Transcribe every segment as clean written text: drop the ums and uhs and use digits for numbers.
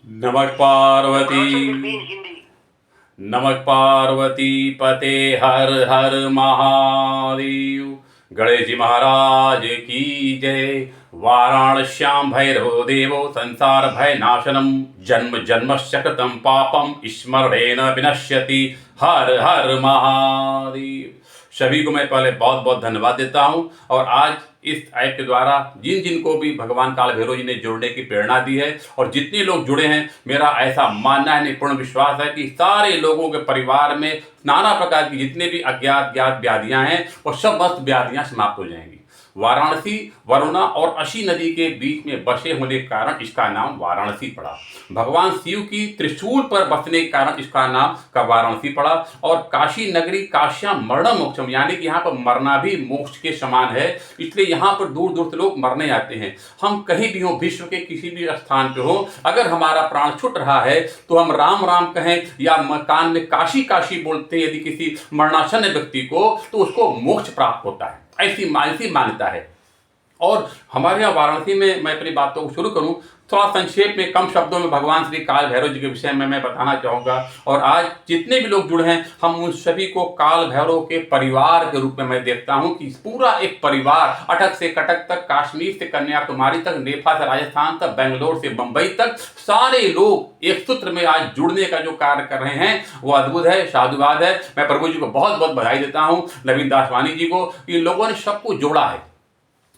नमः पार्वती। नमः पार्वती पते हर हर महादेव। गणेश जी महाराज की जय। वाराणस्याम भैरवो देवो संसार भय नाशनम जन्म जन्मस्य कृतं पापम स्मरणेन विनश्यति। हर हर महादेव। सभी को मैं पहले बहुत बहुत धन्यवाद देता हूं। और आज इस ऐप के द्वारा जिन जिन को भी भगवान काल भैरव जी ने जुड़ने की प्रेरणा दी है और जितने लोग जुड़े हैं, मेरा ऐसा मानना है, पूर्ण विश्वास है कि सारे लोगों के परिवार में नाना प्रकार की जितने भी अज्ञात ज्ञात व्याधियां हैं वो सब मस्त व्याधियां समाप्त हो जाएंगी। वाराणसी वरुणा और अशी नदी के बीच में बसे होने के कारण इसका नाम वाराणसी पड़ा। भगवान शिव की त्रिशूल पर बसने के कारण इसका नाम का वाराणसी पड़ा। और काशी नगरी काश्याम मरणम मोक्षम, यानी कि यहाँ पर मरना भी मोक्ष के समान है, इसलिए यहाँ पर दूर दूर से लोग मरने आते हैं। हम कहीं भी हो, विश्व के किसी भी स्थान पे हो, अगर हमारा प्राण छूट रहा है तो हम राम राम कहें या कान में काशी काशी बोलते हैं यदि किसी मरणासन्न व्यक्ति को, तो उसको मोक्ष प्राप्त होता है। ऐसी मान्यता है। और हमारे यहाँ वाराणसी में मैं अपनी बातों को शुरू करूं, थोड़ा संक्षेप में कम शब्दों में भगवान श्री काल भैरव जी के विषय में मैं बताना चाहूँगा। और आज जितने भी लोग जुड़े हैं, हम उन सभी को काल भैरव के परिवार के रूप में मैं देखता हूँ कि पूरा एक परिवार अटक से कटक तक, कश्मीर से कन्याकुमारी तक, नेपाल से राजस्थान तक, बेंगलोर से मुंबई तक, सारे लोग एक सूत्र में आज जुड़ने का जो कार्य कर रहे हैं वो अद्भुत है, साधुवाद है। मैं प्रभु जी को बहुत बहुत बधाई देता हूँ, नवीन दासवानी जी को। इन लोगों ने सबको जोड़ा है।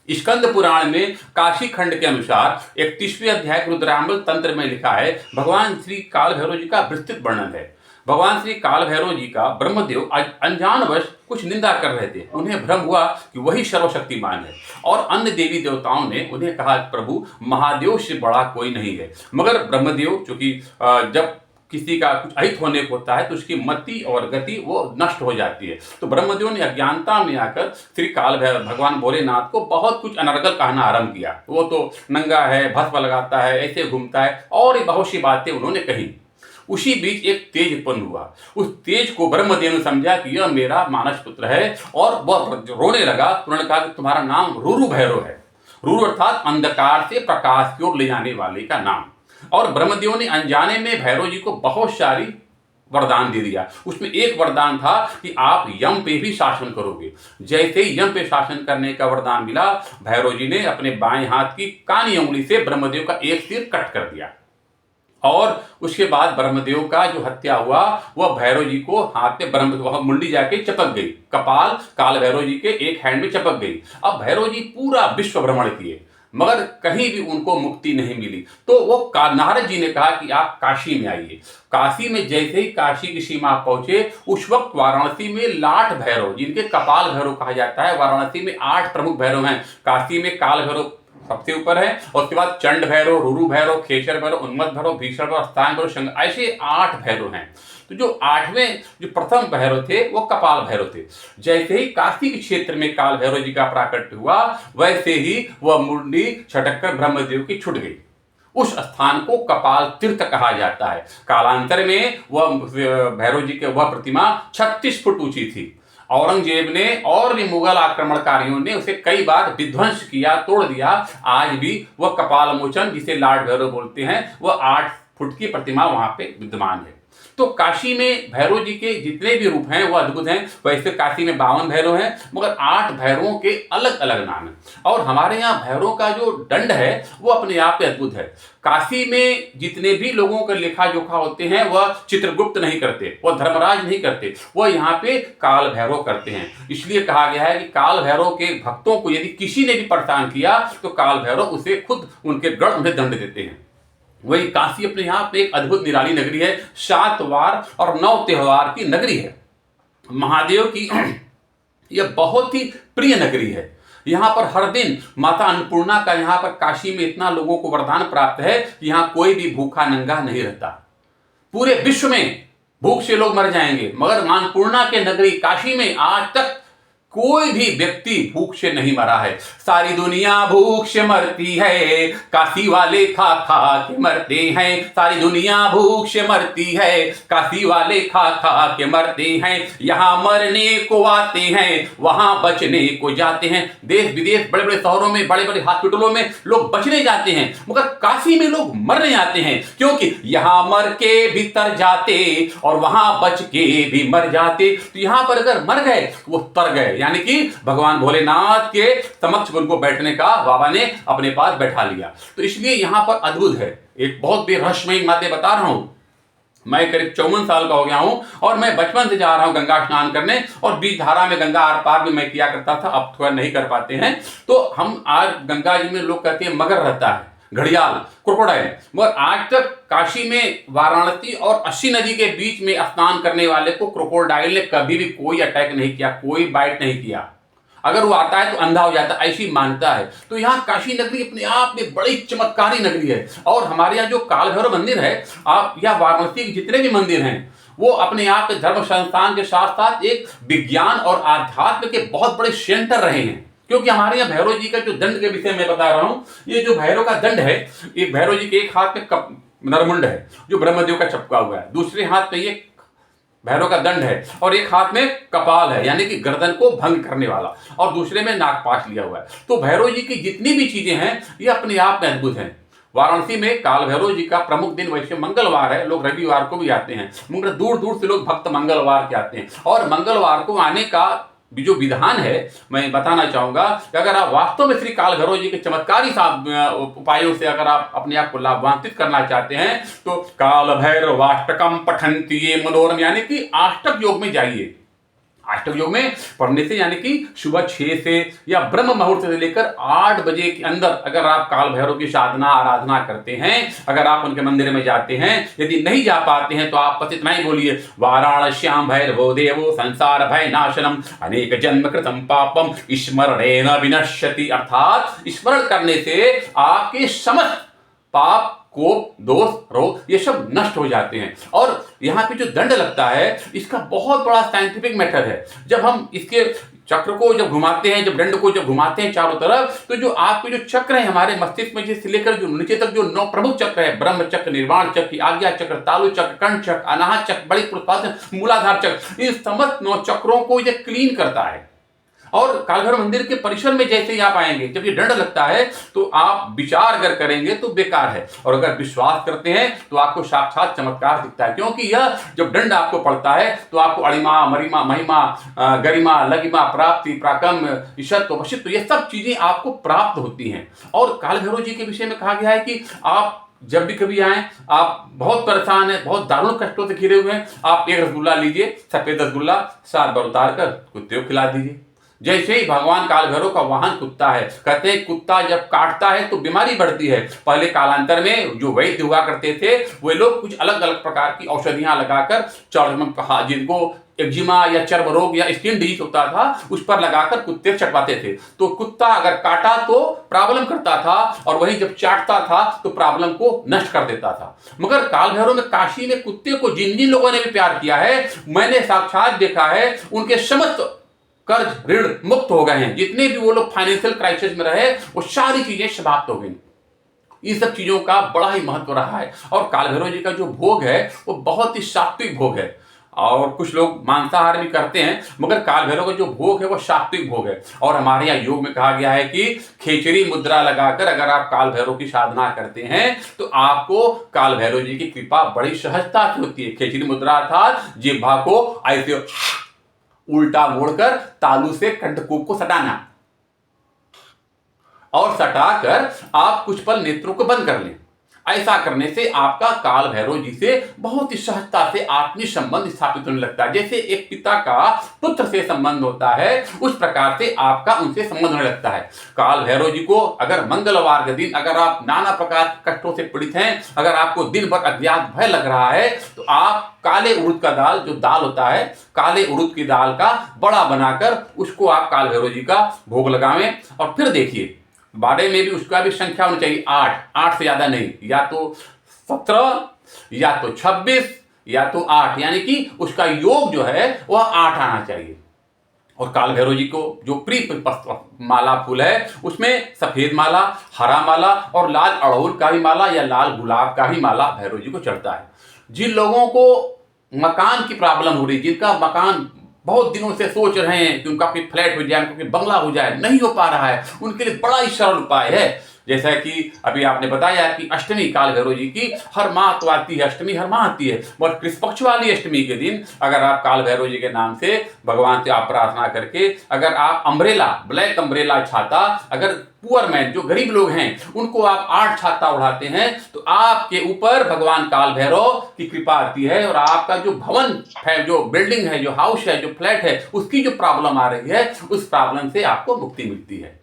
स्कंद पुराण में काशी खंड के अनुसार 31वें अध्याय रुद्रांबल तंत्र में लिखा है, भगवान श्री काल भैरव जी का विस्तृत वर्णन है। भगवान श्री काल भैरव जी का ब्रह्मदेव अनजानवश कुछ निंदा कर रहे थे। उन्हें भ्रम हुआ कि वही सर्वशक्तिमान है और अन्य देवी देवताओं ने उन्हें कहा, प्रभु महादेव से बड़ा कोई नहीं है। मगर ब्रह्मदेव, चूंकि जब किसी का कुछ अहित होने को होता है तो उसकी मति और गति वो नष्ट हो जाती है। तो ब्रह्मदेव ने अज्ञानता में आकर श्री काल भैरव भगवान भोलेनाथ को बहुत कुछ अनर्गल कहना आरंभ किया। वो तो नंगा है, भस्म लगाता है, ऐसे घूमता है, और भी बहुत सी बातें उन्होंने कही। उसी बीच एक तेज उत्पन्न हुआ। उस तेज को ब्रह्मदेव ने समझा कि यह मेरा मानस पुत्र है और वह रोने लगा। उन्होंने कहा कि तुम्हारा नाम रुरु भैरव है। रुरु अर्थात अंधकार से प्रकाश की ओर ले जाने वाले का नाम। और ब्रह्मदेव ने अनजाने में भैरव जी को बहुत सारी वरदान दे दिया। उसमें एक वरदान था कि आप यम पे भी शासन करोगे। जैसे ही यम पे शासन करने का वरदान मिला, भैरव जी ने अपने बाएं हाथ की कानी उंगली से ब्रह्मदेव का एक सिर कट कर दिया। और उसके बाद ब्रह्मदेव का जो हत्या हुआ वह भैरव जी को हाथ में वह मुंडी जाके चपक गई। कपाल काल भैरव जी के एक हैंड में चपक गई। अब भैरव जी पूरा विश्व भ्रमण किए मगर कहीं भी उनको मुक्ति नहीं मिली। तो वो नारद जी ने कहा कि आप काशी में आइए। काशी में जैसे ही काशी की सीमा पहुंचे, उस वक्त वाराणसी में लाट भैरव, जिनके कपाल भैरव कहा जाता है, वाराणसी में 8 प्रमुख भैरव हैं। काशी में काल भैरव सबसे ऊपर है, और उसके बाद चंड भैरव, रुरु भैरव, खेचर भैरव, उन्मत्त भैरव, भीषण भैरव, स्थान भैरव, शंकर, ऐसे 8 भैरव हैं। तो जो 8वें जो प्रथम भैरव थे वो कपाल भैरव थे। जैसे ही काशी के क्षेत्र में काल भैरव जी का प्राकट्य हुआ, वैसे ही वह मुंडी छटककर ब्रह्मदेव की छूट गई। उस स्थान को कपाल तीर्थ कहा जाता है। कालांतर में वह भैरव जी की वह प्रतिमा 36 फुट ऊंची थी। औरंगजेब ने और भी मुगल आक्रमणकारियों ने उसे कई बार विध्वंस किया, तोड़ दिया। आज भी वह कपाल मोचन, जिसे लाट भैरव बोलते हैं, वह 8 फुट की प्रतिमा वहां पे विद्यमान है। तो काशी में भैरव जी के जितने भी रूप हैं वो अद्भुत हैं। वैसे काशी में 52 भैरव हैं, मगर 8 भैरवों के अलग अलग नाम हैं। और हमारे यहाँ भैरवों का जो दंड है वो अपने आप में अद्भुत है। काशी में जितने भी लोगों का लेखा जोखा होते हैं वह चित्रगुप्त नहीं करते, वह धर्मराज नहीं करते, वह यहाँ पे काल भैरव करते हैं। इसलिए कहा गया है कि काल भैरव के भक्तों को यदि किसी ने भी परेशान किया तो काल भैरव उसे खुद उनके गढ़ में दंड देते हैं। वही काशी अपने यहाँ पे एक अद्भुत निराली नगरी है। 7 वार और 9 त्योहार की नगरी है। महादेव की यह बहुत ही प्रिय नगरी है। यहाँ पर हर दिन माता अन्नपूर्णा का, यहाँ पर काशी में इतना लोगों को वरदान प्राप्त है कि यहाँ कोई भी भूखा नंगा नहीं रहता। पूरे विश्व में भूख से लोग मर जाएंगे, मगर अन्नपूर्णा के नगरी काशी में आज तक कोई भी व्यक्ति भूख से नहीं मरा है। सारी दुनिया भूख से मरती है, काशी वाले खा खा के मरते हैं। सारी दुनिया भूख से मरती है, काशी वाले खा खा के मरते हैं। यहाँ मरने को आते हैं, वहां बचने को जाते हैं। देश विदेश बड़े बड़े शहरों में, बड़े बड़े हॉस्पिटलों में लोग बचने जाते हैं, मगर काशी में लोग मरने आते हैं, क्योंकि यहां मर के भी तर जाते और वहां बच के भी मर जाते। तो यहां पर अगर मर गए वो तर गए, यानी कि भगवान भोलेनाथ के समक्ष उनको बैठने का बाबा ने अपने पास बैठा लिया। तो इसलिए यहां पर अद्भुत है। एक बहुत बेरहस्यमयी बातें बता रहा हूं। मैं करीब 54 साल का हो गया हूं और मैं बचपन से जा रहा हूं गंगा स्नान करने, और बीच धारा में गंगा आर पार भी मैं किया करता था। अब थोड़ा नहीं कर पाते हैं। तो हम आज गंगा जी में लोग कहते हैं मगर रहता है, घड़ियाल, क्रोकोडाइल, मगर आज तक काशी में वाराणसी और अस्सी नदी के बीच में स्नान करने वाले को क्रोकोडाइल ने कभी भी कोई अटैक नहीं किया, कोई बाइट नहीं किया। अगर वो आता है तो अंधा हो जाता है, ऐसी मान्यता है। तो यहाँ काशी नगरी अपने आप में बड़ी चमत्कारी नगरी है। और हमारे यहाँ जो काल भैरव मंदिर है, आप या वाराणसी के जितने भी मंदिर हैं, वो अपने आप के धर्म संस्थान के साथ साथ एक विज्ञान और आध्यात्म के बहुत बड़े सेंटर रहे हैं। क्योंकि हमारे यहाँ भैरव जी का जो दंड के विषय में बता रहा हूं, ये जो भैरव का दंड है, एक भैरव जी के एक हाथ में नरमुंड है जो ब्रह्मदेव का चपका हुआ है, दूसरे हाथ में ये भैरव का दंड है, और एक हाथ में कपाल है यानी कि गर्दन को भंग करने वाला, और दूसरे में नागपाश लिया हुआ है। तो भैरव जी की जितनी भी चीजें हैं ये अपने आप में अद्भुत हैं। वाराणसी में काल भैरव जी का प्रमुख दिन वैसे मंगलवार है, लोग रविवार को भी आते हैं, मगर दूर दूर से लोग भक्त मंगलवार के आते हैं। और मंगलवार को आने का जो विधान है मैं बताना चाहूंगा कि अगर आप वास्तव में श्री काल भैरव जी के चमत्कारी उपायों से अगर आप अपने आप को लाभान्वित करना चाहते हैं तो काल भैरवाष्टकम पठंती ये मनोरम, यानी कि अष्टक योग में जाइए। अष्टक योग में पढ़ने से यानी कि सुबह 6 से या ब्रह्म मुहूर्त से लेकर 8 बजे के अंदर अगर आप काल भैरव की साधना आराधना करते हैं, अगर आप उनके मंदिर में जाते हैं, यदि नहीं जा पाते हैं तो आप बस इतना ही बोलिए, वाराणस्याम भैरवो देवो संसार भय नाशनम अनेक जन्म कृतम पापम स्मरणेन विनश्यति। अर्थात स्मरण करने से आपके समस्त पाप, कोप, दोष, रोग ये सब नष्ट हो जाते हैं। और यहाँ पे जो दंड लगता है इसका बहुत बड़ा साइंटिफिक मेथड है। जब हम इसके चक्र को जब घुमाते हैं, जब दंड को जब घुमाते हैं चारों तरफ, तो जो आपके जो चक्र है हमारे मस्तिष्क में से लेकर जो नीचे तक जो 9 प्रमुख चक्र है, ब्रह्म चक्र, निर्वाण चक्र, आज्ञा चक्र, तालु चक्र, कंठ चक्र, अनाहत चक्र, बड़ी पुरुषार्थ, मूलाधार चक्र, इन समस्त 9 चक्रों को ये क्लीन करता है। और कालभैरव मंदिर के परिसर में जैसे ही आप आएंगे, जब ये दंड लगता है तो आप विचार अगर करेंगे तो बेकार है, और अगर विश्वास करते हैं तो आपको साक्षात चमत्कार दिखता है। क्योंकि यह जब दंड आपको पड़ता है तो आपको अणिमा, मरिमा, महिमा, गरिमा, लगिमा, प्राप्ति, प्राकम, ईशत्व, वशित्व ये सब चीजें आपको प्राप्त होती हैं। और कालभैरव जी के विषय में कहा गया है कि आप जब भी कभी आए, आप बहुत परेशान हैं, बहुत दारुण कष्टों से घिरे हुए हैं, आप एक रसगुल्ला लीजिए, सफेद रसगुल्ला 7 बार उतार कर कुत्ते को खिला दीजिए। जैसे ही भगवान काल भैरव का वाहन कुत्ता है, कहते हैं कुत्ता जब काटता है तो बीमारी बढ़ती है। पहले कालांतर में जो वैद्य हुआ करते थे वे लोग कुछ अलग अलग प्रकार की औषधियां लगाकर चर्म, जिनको एक्जिमा या चर्म रोग या स्किन डिजीज होता था उस पर लगाकर कुत्ते चटवाते थे। तो कुत्ता अगर काटा तो प्रॉब्लम करता था, और वहीं जब चाटता था तो प्रॉब्लम को नष्ट कर देता था। मगर काल भैरव में काशी में कुत्ते को जिन जिन लोगों ने भी प्यार किया है, मैंने साक्षात देखा है, उनके समस्त कर्ज ऋण मुक्त हो गए हैं। जितने भी वो लोग फाइनेंशियल क्राइसिस में रहे वो सारी चीजें समाप्त हो गई। इन सब चीजों का बड़ा ही महत्व रहा है। और काल भैरव जी का जो भोग है वो बहुत ही सात्विक भोग है। और कुछ लोग मांसाहार भी करते हैं, मगर काल भैरव का जो भोग है वो सात्विक भोग है। और हमारे यहाँ योग में कहा गया है कि खेचरी मुद्रा लगाकर अगर आप काल भैरव की साधना करते हैं तो आपको काल भैरव जी की कृपा बड़ी सहजता से होती है। खेचरी मुद्रा अर्थात जिह्वा को ऐसे उल्टा मोड़कर तालू से कंठकूप को सटाना, और सटाकर आप कुछ पल नेत्रों को बंद कर लें। ऐसा करने से आपका काल भैरव जी से बहुत ही सहजता से आत्मीय संबंध स्थापित होने लगता है। जैसे एक पिता का पुत्र से संबंध होता है, उस प्रकार से आपका उनसे संबंध होने लगता है। काल भैरव जी को अगर मंगलवार के दिन अगर आप नाना प्रकार के कष्टों से पीड़ित हैं, अगर आपको दिन भर अज्ञात भय लग रहा है, तो आप काले उड़द का दाल, जो दाल होता है काले उड़द की दाल का बड़ा बनाकर उसको आप काल भैरव जी का भोग लगावें। और फिर देखिए बारे में भी उसका भी संख्या होनी चाहिए 8 से ज्यादा नहीं, या तो 17 या तो 26 या तो 8, यानी कि उसका योग जो है वह 8 आना चाहिए। और काल भैरव जी को जो प्रिय माला फूल है उसमें सफेद माला, हरा माला और लाल अड़हुल का भी माला या लाल गुलाब का भी माला भैरव जी को चढ़ता है। जिन लोगों को मकान की प्रॉब्लम हो रही, जिनका मकान बहुत दिनों से सोच रहे हैं कि उनका कोई फ्लैट हो जाए, उनका बंगला हो जाए, नहीं हो पा रहा है, उनके लिए बड़ा ही सरल उपाय है। जैसा कि अभी आपने बताया कि अष्टमी काल भैरव जी की हर माह तो आती है, अष्टमी हर माह आती है, और कृष्ण पक्ष वाली अष्टमी के दिन अगर आप काल भैरव जी के नाम से भगवान से आप प्रार्थना करके अगर आप अम्ब्रेला, ब्लैक अम्ब्रेला छाता, अगर पुअर मैन जो गरीब लोग हैं उनको आप 8 छाता उड़ाते हैं तो आपके ऊपर भगवान काल भैरव की कृपा आती है और आपका जो भवन है, जो बिल्डिंग है, जो हाउस है, जो फ्लैट है, उसकी जो प्रॉब्लम आ रही है उस प्रॉब्लम से आपको मुक्ति मिलती है।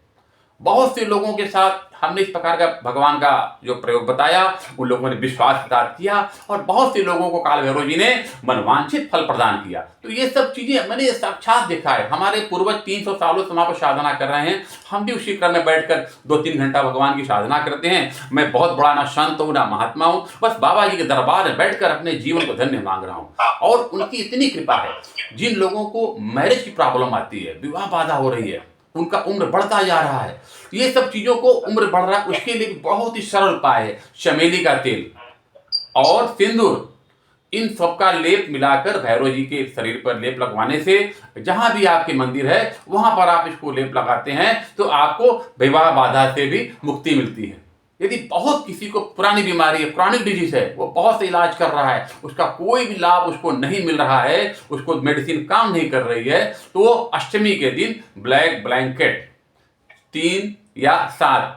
बहुत से लोगों के साथ हमने इस प्रकार का भगवान का जो प्रयोग बताया, उन लोगों ने विश्वास प्रदान किया और बहुत से लोगों को काल भैरव जी ने मनवांछित फल प्रदान किया। तो ये सब चीजें मैंने साक्षात देखा है। हमारे पूर्वज 300 सालों से वहां पर साधना कर रहे हैं, हम भी उसी क्रम में बैठकर 2-3 घंटा भगवान की साधना करते हैं। मैं बहुत बड़ा ना संत हूँ ना महात्मा हूँ, बस बाबा जी के दरबार में बैठकर अपने जीवन को धन्य मांग रहा हूँ। और उनकी इतनी कृपा है, जिन लोगों को मैरिज की प्रॉब्लम आती है, विवाह बाधा हो रही है, उनका उम्र बढ़ता जा रहा है, ये सब चीजों को उम्र बढ़ रहा है, उसके लिए बहुत ही सरल उपाय है। चमेली का तेल और सिंदूर, इन सब का लेप मिलाकर भैरव जी के शरीर पर लेप लगवाने से, जहां भी आपके मंदिर है वहां पर आप इसको लेप लगाते हैं तो आपको विवाह बाधा से भी मुक्ति मिलती है। यदि बहुत किसी को पुरानी बीमारी है, क्रॉनिक डिजीज है, वो बहुत से इलाज कर रहा है, उसका कोई भी लाभ उसको नहीं मिल रहा है, उसको मेडिसिन काम नहीं कर रही है, तो वो अष्टमी के दिन ब्लैक ब्लैंकेट 3 या 7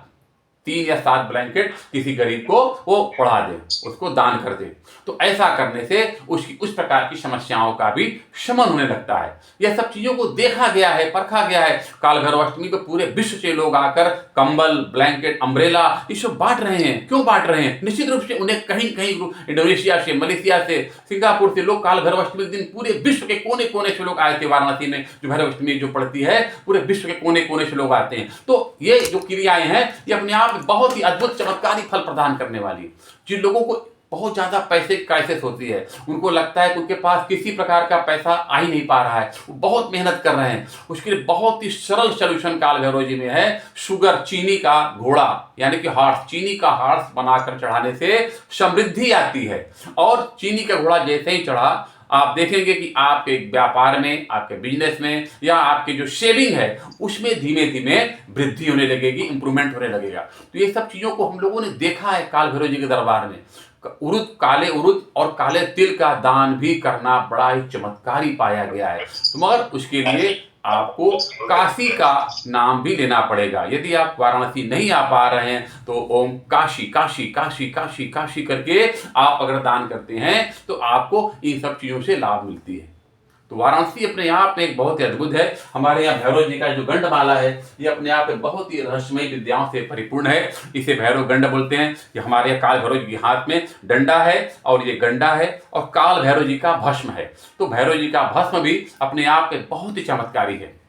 ब्लैंकेट किसी गरीब को वो उड़ा दे, उसको दान कर दे। तो ऐसा करने से उसकी उस प्रकार की समस्याओं का भी शमन होने लगता है। यह सब चीजों को देखा गया है, परखा गया है। काल भैरव अष्टमी को पूरे विश्व से लोग आकर कंबल, ब्लैंकेट, अम्ब्रेला ये सब बांट रहे हैं। क्यों बांट रहे हैं? निश्चित रूप से उन्हें कहीं कहीं इंडोनेशिया से, मलेशिया से, सिंगापुर से लोग काल भैरव अष्टमी के दिन पूरे विश्व के कोने कोने से लोग आए थे। वाराणसी में जो भैरव अष्टमी जो पड़ती है, पूरे विश्व के कोने कोने से लोग आते हैं। तो ये जो क्रियाएं हैं ये अपने आप में बहुत ही अद्भुत चमत्कारी फल प्रदान करने वाली। जिन लोगों को बहुत ज्यादा पैसे की क्राइसिस होती है, उनको लगता है कि उनके पास किसी प्रकार का पैसा आ ही नहीं पा रहा है, वो बहुत मेहनत कर रहे हैं, उसके लिए बहुत ही सरल सॉल्यूशन काल भैरव जी में है। शुगर, चीनी का घोड़ा यानी कि हॉर्स, चीनी का हॉर्स बनाकर चढ़ाने से समृद्धि आती है। और चीनी का घोड़ा जैसे ही चढ़ा, आप देखेंगे कि आपके व्यापार में, आपके बिजनेस में या आपके जो सेविंग है उसमें धीमे धीमे वृद्धि होने लगेगी, इंप्रूवमेंट होने लगेगा। तो ये सब चीजों को हम लोगों ने देखा है काल भैरव जी के दरबार में। उरुद, काले उरुद और काले तिल का दान भी करना बड़ा ही चमत्कारी पाया गया है। तो मगर उसके लिए आपको काशी का नाम भी लेना पड़ेगा। यदि आप वाराणसी नहीं आ पा रहे हैं तो ओम काशी काशी काशी काशी काशी करके आप अगर दान करते हैं तो आपको इन सब चीजों से लाभ मिलती है। तो वाराणसी अपने आप में एक बहुत ही अद्भुत है। हमारे यहाँ भैरव जी का जो गंडमाला है ये अपने आप में बहुत ही रहस्यमय विद्याओं से परिपूर्ण है। इसे भैरव गंड बोलते हैं। ये हमारे यहाँ काल भैरव जी के हाथ में डंडा है और ये गंडा है और काल भैरव जी का भस्म है। तो भैरव जी का भस्म भी अपने आप में बहुत ही चमत्कारी है।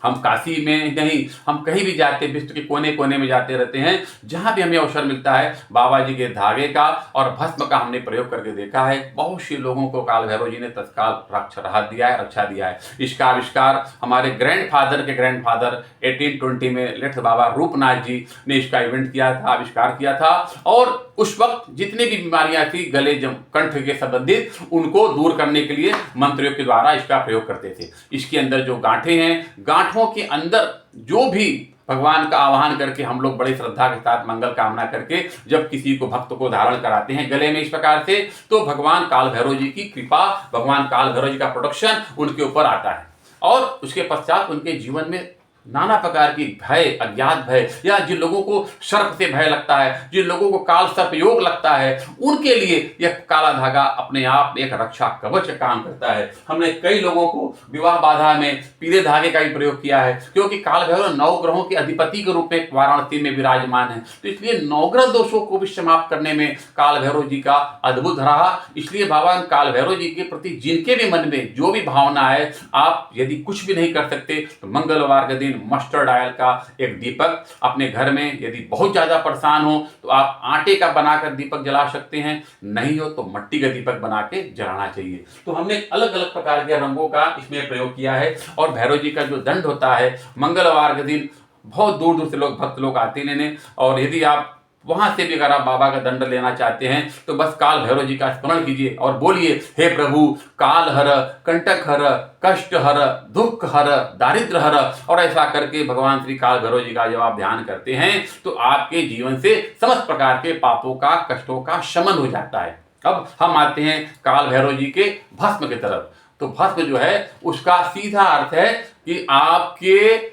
हम काशी में नहीं, हम कहीं भी जाते, विश्व के कोने कोने में जाते रहते हैं, जहां भी हमें अवसर मिलता है बाबा जी के धागे का और भस्म का हमने प्रयोग करके देखा है। बहुत से लोगों को काल भैरव जी ने तत्काल रक्षा दिया है। इसका आविष्कार हमारे ग्रैंडफादर के ग्रैंडफादर 1820 में लेट बाबा रूपनाथ जी ने इसका इवेंट किया था, आविष्कार किया था। और उस वक्त जितनी भी बीमारियां थी गले कंठ के संबंधित, उनको दूर करने के लिए मंत्रियों के द्वारा इसका प्रयोग करते थे। इसके अंदर जो गांठें हैं, गांठों के अंदर जो भी भगवान का आह्वान करके हम लोग बड़ी श्रद्धा के साथ मंगल कामना करके जब किसी को भक्त को धारण कराते हैं गले में इस प्रकार से, तो भगवान काल भैरव जी की कृपा, भगवान काल भैरव जी का प्रोटेक्शन उनके ऊपर आता है। और उसके पश्चात उनके जीवन में नाना प्रकार की भय, अज्ञात भय, या जिन लोगों को सर्प से भय लगता है, जिन लोगों को काल सर्प योग लगता है, उनके लिए यह काला धागा अपने आप में एक रक्षा कवच काम करता है। हमने कई लोगों को विवाह बाधा में पीले धागे का भी प्रयोग किया है, क्योंकि काल भैरव 9 ग्रहों के अधिपति के रूप में वाराणसी में विराजमान है। तो इसलिए 9 ग्रह दोषों को भी समाप्त करने में काल भैरव जी का अद्भुत रहा। इसलिए बाबा काल भैरव जी के प्रति जिनके भी मन में जो भी भावना है, आप यदि कुछ भी नहीं कर सकते तो मंगलवार के दिन ग्रीन मस्टर्ड ऑयल का एक दीपक अपने घर में, यदि बहुत ज़्यादा परेशान हो तो आप आटे का बनाकर दीपक जला सकते हैं, नहीं हो तो मिट्टी का दीपक बना के जलाना चाहिए। तो हमने अलग अलग प्रकार के रंगों का इसमें प्रयोग किया है। और भैरव जी का जो दंड होता है, मंगलवार के दिन बहुत दूर दूर से लोग, भक्त लोग आते हैं लेने, और यदि आप वहां से भी अगर आप बाबा का दंड लेना चाहते हैं तो बस काल भैरव जी का स्मरण कीजिए और बोलिए, हे प्रभु काल हर, कंटक हर, कष्ट हर, दुख हर, दारिद्र हर। और ऐसा करके भगवान श्री काल भैरव जी का जब आप ध्यान करते हैं तो आपके जीवन से समस्त प्रकार के पापों का, कष्टों का शमन हो जाता है। अब हम आते हैं काल भैरव जी के भस्म की तरफ। तो भस्म जो है उसका सीधा अर्थ है कि आपके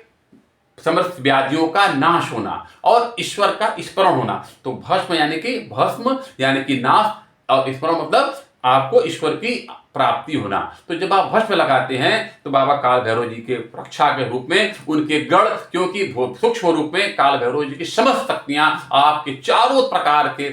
समस्त व्याधियों का नाश होना और ईश्वर का स्मरण होना। तो भस्म यानी कि नाश, और स्मरण मतलब आपको ईश्वर की प्राप्ति होना। तो जब आप भस्म लगाते हैं तो बाबा काल भैरव जी के रक्षा के रूप में उनके गढ़, क्योंकि सूक्ष्म रूप में काल भैरव जी की समस्त शक्तियां आपके चारों प्रकार के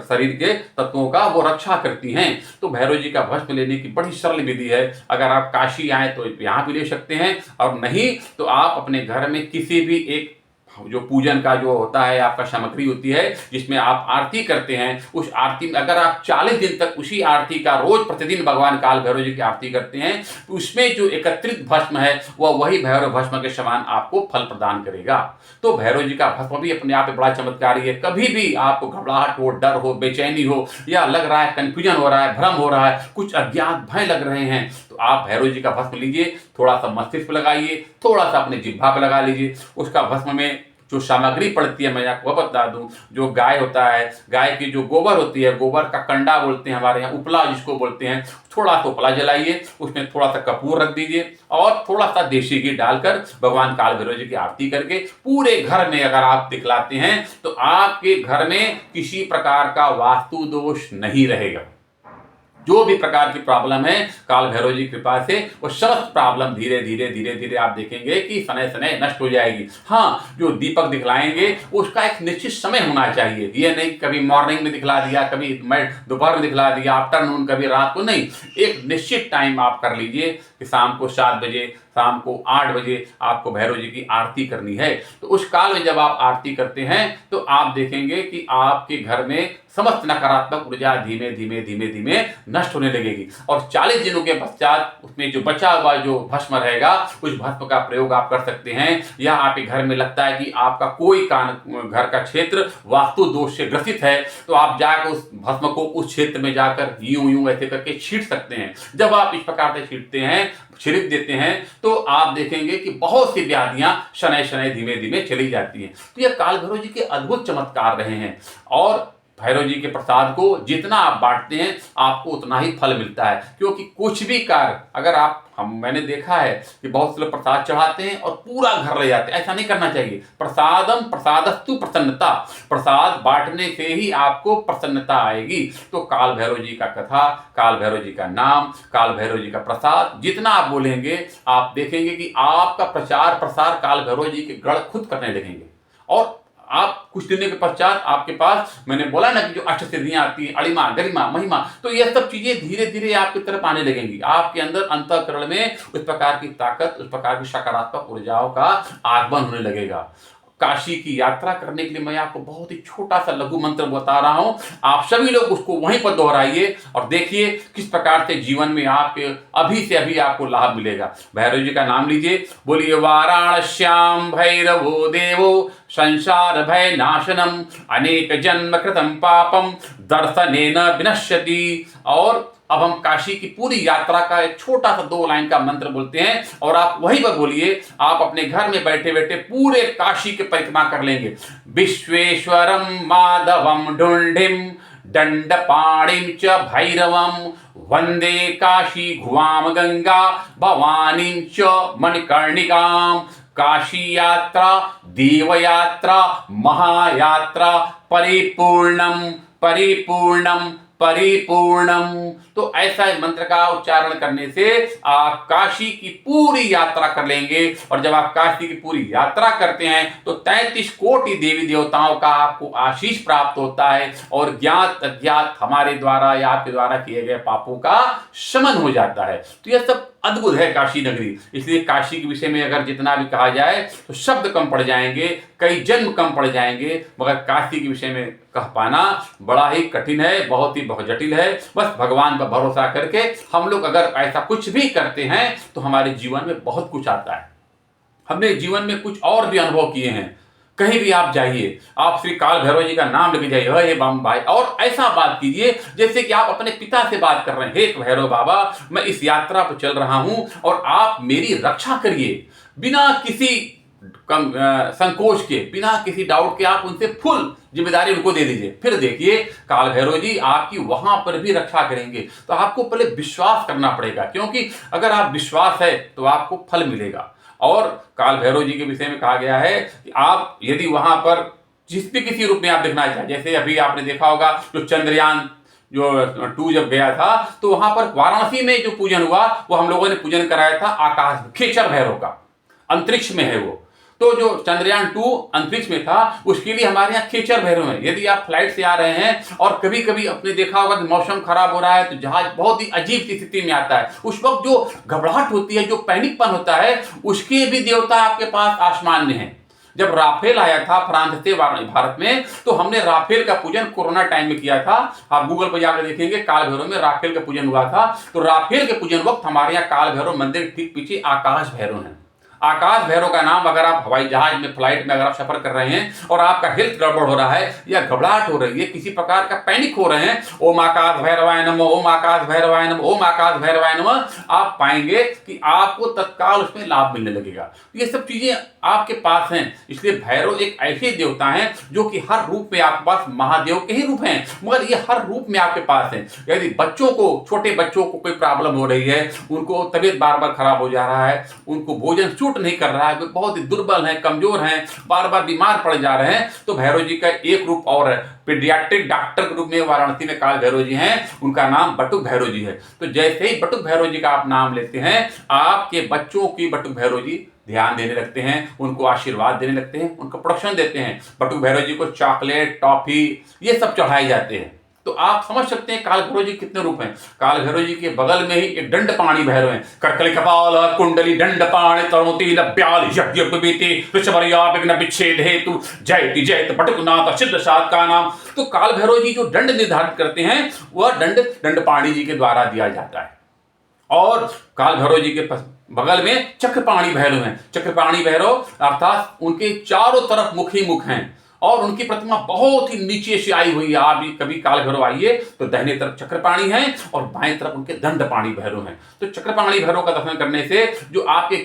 शरीर के तत्वों का वो रक्षा करती हैं। तो भैरव जी का भस्म लेने की बड़ी सरल विधि है। अगर आप काशी आए तो यहाँ भी ले सकते हैं, और नहीं तो आप अपने घर में किसी भी एक जो पूजन का जो होता है आपका सामग्री होती है जिसमें आप आरती करते हैं, उस आरती में अगर आप 40 दिन तक उसी आरती का रोज प्रतिदिन भगवान काल भैरव जी की आरती करते हैं तो उसमें जो एकत्रित भस्म है वह वही भैरव भस्म के समान आपको फल प्रदान करेगा। तो भैरव जी का भस्म भी अपने आप में बड़ा चमत्कारी है। कभी भी आपको घबराहट हो, डर हो, बेचैनी हो, या लग रहा है कंफ्यूजन हो रहा है, भ्रम हो रहा है, कुछ अज्ञात भय लग रहे हैं, तो आप भैरव जी का भस्म लीजिए, थोड़ा सा मस्तिष्क पे लगाइए, थोड़ा सा अपने जिह्वा पे लगा लीजिए। उसका भस्म में जो सामग्री पड़ती है मैं आपको बता दूं, जो गाय होता है, गाय की जो गोबर होती है, गोबर का कंडा बोलते हैं हमारे यहाँ, उपला जिसको बोलते हैं, थोड़ा सा उपला जलाइए, उसमें थोड़ा सा कपूर रख दीजिए और थोड़ा सा देसी घी डालकर भगवान काल भैरव जी की आरती करके पूरे घर में अगर आप दिखलाते हैं तो आपके घर में किसी प्रकार का वास्तु दोष नहीं रहेगा। जो भी प्रकार की प्रॉब्लम है काल भैरव जी की कृपा से वो समस्त प्रॉब्लम धीरे धीरे आप देखेंगे कि सने सने नष्ट हो जाएगी। हाँ, जो दीपक दिखलाएंगे उसका एक निश्चित समय होना चाहिए। ये नहीं कभी मॉर्निंग में दिखला दिया, कभी दोपहर में दिखला दिया, आफ्टरनून, कभी रात को, नहीं। एक निश्चित टाइम आप कर लीजिए कि शाम को 7 बजे, शाम को 8 बजे आपको भैरव जी की आरती करनी है। तो उस काल में जब आप आरती करते हैं तो आप देखेंगे कि आपके घर में समस्त नकारात्मक ऊर्जा धीमे धीमे नष्ट होने लगेगी। और 40 दिनों के पश्चात उसमें जो बचा हुआ जो भस्म रहेगा उस भस्म का प्रयोग आप कर सकते हैं। या आपके घर में लगता है कि आपका कोई घर का क्षेत्र वास्तु दोष से ग्रसित है तो आप जाकर उस भस्म को उस क्षेत्र में जाकर यूं ऐसे करके छींट सकते हैं। जब आप इस प्रकार से छींटते हैं, छिड़क देते हैं, तो आप देखेंगे कि बहुत सी व्याधियां शनै धीमे चली जाती हैं। तो यह काल भैरव जी के अद्भुत चमत्कार रहे हैं। और भैरव जी के प्रसाद को जितना आप बांटते हैं आपको उतना ही फल मिलता है। क्योंकि कुछ भी कार्य अगर मैंने देखा है कि बहुत से लोग प्रसाद चढ़ाते हैं और पूरा घर ले जाते हैं, ऐसा नहीं करना चाहिए। प्रसादम प्रसादस्तु प्रसन्नता, प्रसाद बांटने से ही आपको प्रसन्नता आएगी। तो काल भैरव जी का कथा, काल भैरव जी का नाम, काल भैरव जी का प्रसाद जितना आप बोलेंगे आप देखेंगे कि आपका प्रचार प्रसार काल भैरव जी के गढ़ खुद करने लगेंगे। और आप कुछ दिनों के पश्चात आपके पास, मैंने बोला ना कि जो अष्ट सिद्धियां आती हैं, अणिमा, गरिमा, महिमा, तो यह सब चीजें धीरे धीरे आपकी तरफ आने लगेंगी। आपके अंदर अंतःकरण में उस प्रकार की ताकत, उस प्रकार की सकारात्मक ऊर्जाओं का आगमन होने लगेगा। काशी की यात्रा करने के लिए मैं आपको बहुत ही छोटा सा लघु मंत्र बता रहा हूं, आप सभी लोग उसको वहीं पर दोहराइए और देखिए किस प्रकार से जीवन में आपके अभी से अभी आपको लाभ मिलेगा। भैरव जी का नाम लीजिए, बोलिए वाराणस्याम भैरवो देवो संसार भय नाशनम अनेक जन्म कृतम पापम दर्शनेन विनश्यति। और अब हम काशी की पूरी यात्रा का एक छोटा सा 2 लाइन का मंत्र बोलते हैं और आप वहीं पर बोलिए। आप अपने घर में बैठे बैठे पूरे काशी के परिक्रमा कर लेंगे। विश्वेश्वरम माधवम ढुंढिम दंडपाणिम च भैरवम वंदे काशी घुवाम गंगा भवानीं च मणिकर्णिकाम। काशी यात्रा, देव यात्रा, महायात्रा, परिपूर्णम परिपूर्णम परिपूर्णम। तो ऐसा मंत्र का उच्चारण करने से आप काशी की पूरी यात्रा कर लेंगे। और जब आप काशी की पूरी यात्रा करते हैं तो 33 कोटि देवी देवताओं का आपको आशीष प्राप्त होता है और ज्ञात अज्ञात हमारे द्वारा या आपके द्वारा किए गए पापों का शमन हो जाता है। तो यह सब अद्भुत है काशी नगरी। इसलिए काशी के विषय में अगर जितना भी कहा जाए तो शब्द कम पड़ जाएंगे, कई जन्म कम पड़ जाएंगे, मगर काशी के विषय में कह पाना बड़ा ही कठिन है, बहुत जटिल है। बस भगवान पर भरोसा करके हम लोग अगर ऐसा कुछ भी करते हैं तो हमारे जीवन में बहुत कुछ आता है। हमने जीवन में कुछ और भी अनुभव किए हैं। कहीं भी आप जाइए, आप श्री काल भैरव जी का नाम लेके जाइए, हे बम भाई, और ऐसा बात कीजिए जैसे कि आप अपने पिता से बात कर रहे हैं, हे भैरव बाबा, मैं इस यात्रा पर चल रहा हूं और आप मेरी रक्षा करिए। बिना किसी संकोच के, बिना किसी डाउट के आप उनसे फुल जिम्मेदारी उनको दे दीजिए। फिर देखिए काल भैरव जी आपकी वहां पर भी रक्षा करेंगे। तो आपको पहले विश्वास करना पड़ेगा, क्योंकि अगर आप विश्वास है तो आपको फल मिलेगा। और काल भैरव जी के विषय में कहा गया है कि आप यदि वहां पर जिस भी किसी रूप में आप दिखना चाहें, जैसे अभी आपने देखा होगा जो चंद्रयान जो 2 जब गया था तो वहां पर वाराणसी में जो पूजन हुआ वो हम लोगों ने पूजन कराया था आकाश खेचर भैरव का, अंतरिक्ष में है वो। तो जो चंद्रयान 2 अंतरिक्ष में था उसके लिए हमारे यहाँ खेचर भैरव है। यदि आप फ्लाइट से आ रहे हैं और कभी कभी आपने देखा होगा कि मौसम खराब हो रहा है तो जहाज बहुत ही अजीब सी स्थिति में आता है, उस वक्त जो घबराहट होती है, जो पैनिकपन होता है, उसके भी देवता आपके पास आसमान में है। जब राफेल आया था फ्रांस से भारत में तो हमने राफेल का पूजन कोरोना टाइम में किया था। आप गूगल पर जाकर देखेंगे काल भैरव में राफेल का पूजन हुआ था। तो राफेल के पूजन वक्त हमारे यहाँ काल भैरव मंदिर ठीक पीछे आकाश भैरव है। आकाश भैरव का नाम, अगर आप हवाई जहाज में फ्लाइट में अगर आप सफर कर रहे हैं और आपका हेल्थ गड़बड़ हो रहा है या घबराहट हो रही है, किसी प्रकार का पैनिक हो रहे हैं, ओम आकाश भैरवाय नमः, ओम आकाश भैरवाय नमः, ओम आकाश भैरवाय नमः, आप पाएंगे कि आपको तत्काल उसमें लाभ मिलने लगेगा। ये सब चीजें आपके पास हैं। इसलिए भैरव एक ऐसे देवता हैं जो कि हर रूप में आपके पास महादेव के ही रूप हैं, मगर ये हर रूप में आपके पास हैं। यदि बच्चों को, छोटे बच्चों को कोई प्रॉब्लम हो रही है, उनको तबीयत बार बार खराब हो जा रहा है, उनको भोजन नहीं कर रहा है, वे बहुत ही दुर्बल हैं, कमजोर हैं, बार बार बीमार पड़ जा रहे हैं, तो भैरव जी का एक रूप और है। पीडियाट्रिक डॉक्टर के रूप में वाराणसी में काल भैरव जी हैं, उनका नाम बटुक भैरव जी है। तो जैसे ही बटुक भैरव जी का आप नाम लेते हैं, आपके बच्चों की बटुक भैरव जी ध्यान देने लगते हैं, उनको आशीर्वाद देने लगते हैं, उनको प्रोटेक्शन देते हैं। बटुक भैरव जी को चॉकलेट, टॉफी ये सब चढ़ाए जाते हैं। तो आप समझ सकते हैं काल भैरव जी कितने रूप हैं। काल भैरव जी के बगल में ही एक दंडपाणी भैरव हैं। करकली कपाल कुंडली दंडपाणि तरुति लब्याल यज्ञ बीते वृषभर्या विघ्न विच्छेद हेतु जयति जयत बटुकनाथ सिद्ध सात का नाम। तो काल भैरव जी जो दंड निर्धारित करते हैं वह दंड दंडपाणी जी के द्वारा दिया जाता है। और काल भैरव जी के बगल में चक्रपाणी भैरव हैं। चक्रपाणी भैरव अर्थात उनके चारों तरफ मुख ही मुख हैं और उनकी प्रतिमा बहुत ही नीचे से आई हुई है। आप कभी काल भैरव आइए तो दाहिने तरफ चक्रपाणी है और बाएं तरफ उनके दंडपाणी भैरव हैं। तो चक्रपाणी भैरव का दर्शन करने से जो आपके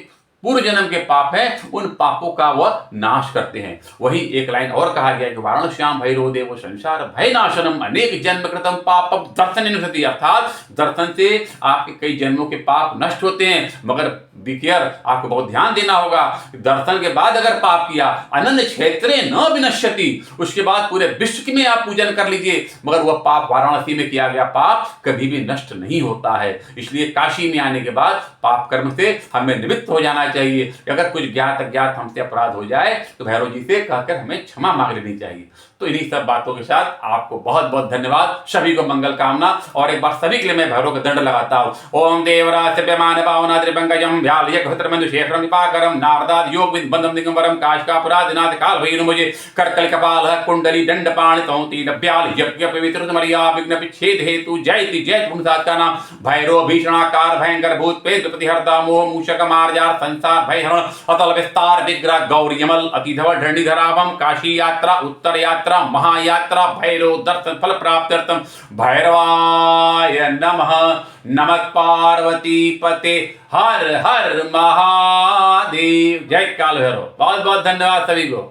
पूर्व जन्म के पाप हैं उन पापों का वह नाश करते हैं। वही एक लाइन और कहा गया कि वाराणस्याम भैरव देव संसार भय नाशनम अनेक जन्म कृतम पापम दर्शन निवसति, अर्थात दर्शन से आपके कई जन्मों के पाप नष्ट होते हैं। मगर बी केयर, आपको बहुत ध्यान देना होगा। दर्शन के बाद अगर पाप किया अनन्य क्षेत्रे न विनश्यति, उसके बाद पूरे विश्व में आप पूजन कर लीजिए, मगर वह पाप वाराणसी में किया गया पाप कभी भी नष्ट नहीं होता है। इसलिए काशी में आने के बाद पाप कर्म से हमें निवृत्त हो जाना चाहिए। अगर कुछ ज्ञात अज्ञात हमसे अपराध हो जाए तो भैरव जी से कहकर हमें क्षमा मांग लेनी चाहिए। तो इन्हीं सब बातों के साथ आपको बहुत बहुत धन्यवाद, सभी को मंगल कामना। और एक बार सभी के लिए मैं भैरव का दंड लगाता हूं। ओम देवराज सेव्यमान पावनाद्रि पंकजम व्याल यज्ञ शेखरम विपाकरम नारदाद योग विद बंदम दिगंबरम काशकापुरादिनाथ काल भैरव मुझे करकल कपाल कुंडली दंडपाणि तौती व्याल यज्ञ पवित्र मरिया विघ्न विच्छेद हेतु जयति जय भूमसात का नाम भैरव भीषणाकार भयंकर भूत प्रेत प्रतिहर्ता मोह मूषक मार्जार संसार भयहरण अतल विस्तार विग्रह गौरी यमल अतिधव ढंडीधरावम काशी यात्रा उत्तर यात्रा महायात्रा भैरव दर्शन फल प्राप्त्यर्थम भैरवाय नमः। नमः पार्वती पते हर हर महादेव। जय काल भैरव। बहुत बहुत धन्यवाद सभी को।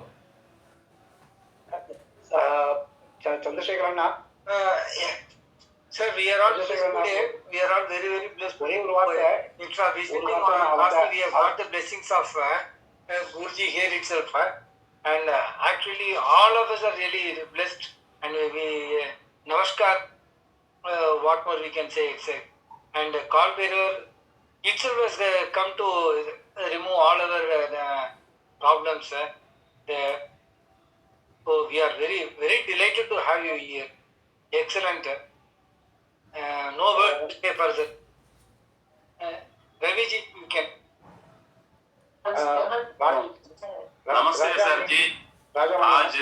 चंद्रशेखर अन्ना, sir, we are all blessed. We are all very very blessed. Instead of visiting Varanasi, we have got the blessings of Guruji here itself. And actually all of us are really blessed, and we namaskar, what more we can say. And Kaal Bhairav itself has come to remove all our problems. So we are very very delighted to have you here. Excellent. No word to say further. Ravi ji, you can. नमस्ते sir जी। आज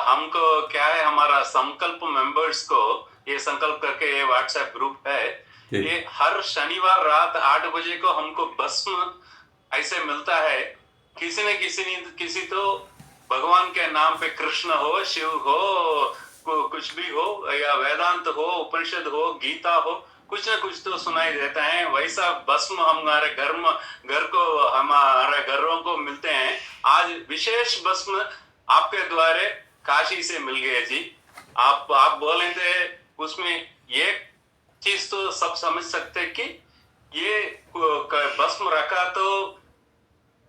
हमको क्या है, हमारा संकल्प members को ये संकल्प करके ये व्हाट्सएप ग्रुप है, ये हर शनिवार रात 8 बजे को हमको भस्म ऐसे मिलता है। किसी न किसी तो भगवान के नाम पे, कृष्ण हो, शिव हो, कुछ भी हो, या वेदांत हो, उपनिषद हो, गीता हो, कुछ न कुछ तो सुनाई देता है। वैसा भस्म हमारे घर को, हमारे घरों को मिलते हैं। आज विशेष भस्म आपके द्वारे काशी से मिल गए जी। आप बोले थे उसमें ये चीज तो सब समझ सकते कि ये भस्म रखा तो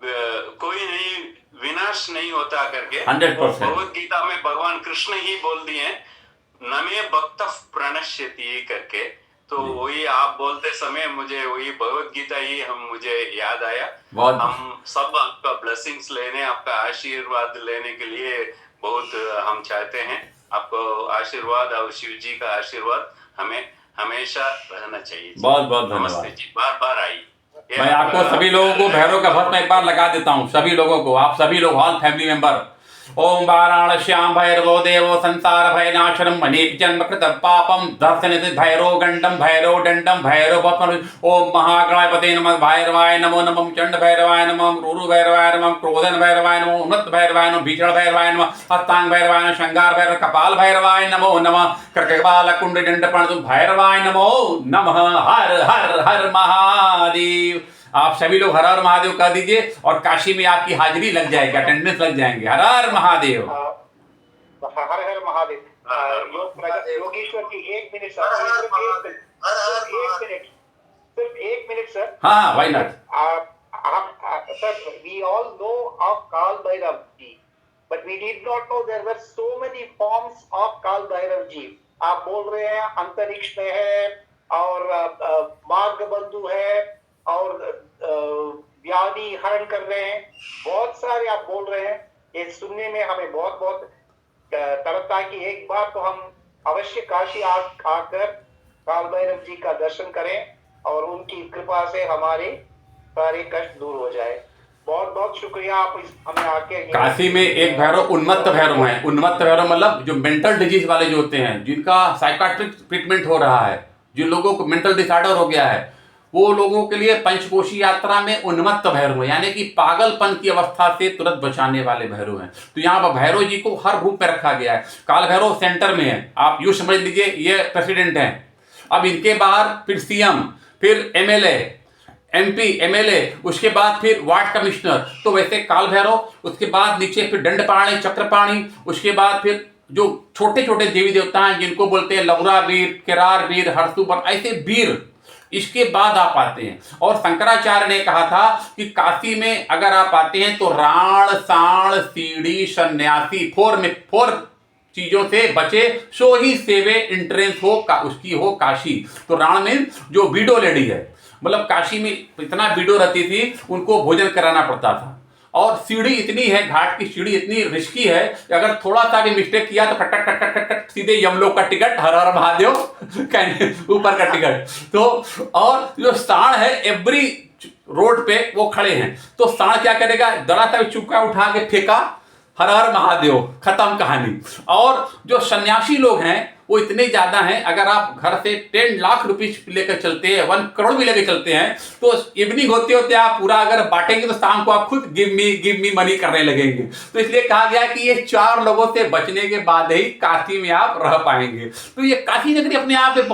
कोई नहीं, विनाश नहीं होता करके। 100%। भगवत गीता में भगवान कृष्ण ही बोल दिए, नमे भक्त प्रणश्यति करके। तो वही आप बोलते समय मुझे वही भगवत गीता ही मुझे याद आया। हम सब आपका ब्लेसिंग्स लेने, आपका आशीर्वाद लेने के लिए बहुत हम चाहते हैं। आपको आशीर्वाद और शिव जी का आशीर्वाद हमें हमेशा रहना चाहिए। बहुत बहुत धन्यवाद। नमस्ते जी, बार बार आइए। मैं आपको सभी लोगों को भैरव का भस्म एक बार लगा देता हूँ, सभी लोगों को, आप सभी लोग, ऑल फैमिली मेंबर। ओम वाराणस्याम भैरवो देवो संसार भयनाशनम अनेक जन्म कृत पापम दर्शन भैरव गंडम भैरव दंडम भैरव। ओम महागणाधिपते नमः भैरवाय नमो नमः चंड भैरवाय नमः क्रूर भैरवाय नमः क्रोधन भैरवाय नमः उन्नत भैरवाय नमः भीषण भैरवाय नमः हस्तांग भैरवाय नमः श्रृंगार भैरव कपाल भैरवाय नमो नमः कर्कबाल कुंड दंड प्रणतु भैरवाय नमो नमः। हर हर हर महादेव। आप सभी लोग हर हर महादेव कह दीजिए और काशी में आपकी हाजिरी लग जाएगी, अटेंडेंस लग जाएंगे। हर हर महादेव। हर हर महादेव। योगेश्वर की 1 मिनट सर, सिर्फ 1 मिनट सर। हाँ, why not. Sir, we all know of Kal Bhairav ji, but we did not know there were so many forms of Kal Bhairav ji. आप बोल रहे हैं अंतरिक्ष में है और मार्ग बंधु है और व्याधि हरण कर रहे हैं, बहुत सारे आप बोल रहे हैं। ये सुनने में हमें बहुत बहुत तरता है कि एक बार तो हम अवश्य काशी आकर काल भैरव जी का दर्शन करें और उनकी कृपा से हमारे सारे कष्ट दूर हो जाए। बहुत बहुत शुक्रिया, आप हमें आके। काशी में एक भैरव उन्मत्त भैरव है। उन्मत्त भैरव मतलब जो मेंटल डिजीज वाले जो होते हैं, जिनका साइकाट्रिक ट्रीटमेंट हो रहा है, जिन लोगों को मेंटल डिसऑर्डर हो गया है, वो लोगों के लिए पंचकोशी यात्रा में उन्मत्त भैरव, यानी कि पागलपन की अवस्था से तुरंत बचाने वाले भैरव हैं। तो यहाँ पर भैरव जी को हर रूप में रखा गया है। काल भैरव सेंटर में है, आप यूँ समझ लीजिए ये प्रेसिडेंट हैं। अब इनके बाहर फिर सीएम, फिर एमएलए, एमपी, एमएलए, उसके बाद फिर वार्ड कमिश्नर। तो वैसे काल भैरव, उसके बाद नीचे फिर दंडपाणी, चक्रपाणी, उसके बाद फिर जो छोटे छोटे देवी देवता हैं जिनको बोलते हैं लवरा वीर, किरार वीर, हरसुबर, ऐसे वीर इसके बाद आप आते हैं। और शंकराचार्य ने कहा था कि काशी में अगर आप आते हैं तो राण, साण, सीढ़ी, सन्यासी, 4 चीजों से बचे, सो ही सेवे एंट्रेंस हो उसकी हो काशी। तो राण में जो विडो लेडी है, मतलब काशी में इतना विडो रहती थी, उनको भोजन कराना पड़ता था। और सीढ़ी इतनी है, घाट की सीढ़ी इतनी रिस्की है कि अगर थोड़ा सा भी मिस्टेक किया तो cut cut cut cut cut सीधे यमलोक का टिकट, हर हर महादेव ऊपर का टिकट। तो और जो साण है एवरी रोड पे वो खड़े हैं, तो साण क्या करेगा, जरा सा चुपका उठा के फेंका, हर हर महादेव, खत्म कहानी। और जो सन्यासी लोग हैं वो इतने ज्यादा हैं, अगर आप घर से 10 लाख रुपीज लेकर चलते हैं, 1 करोड़ भी लेकर चलते हैं, तो इवनिंग होते होते आप पूरा अगर बांटेंगे तो शाम को आप खुद गिव मी मनी करने लगेंगे। तो इसलिए कहा गया कि ये 4 लोगों से बचने के बाद ही काशी में आप रह पाएंगे। तो ये काशी नगरी अपने आप में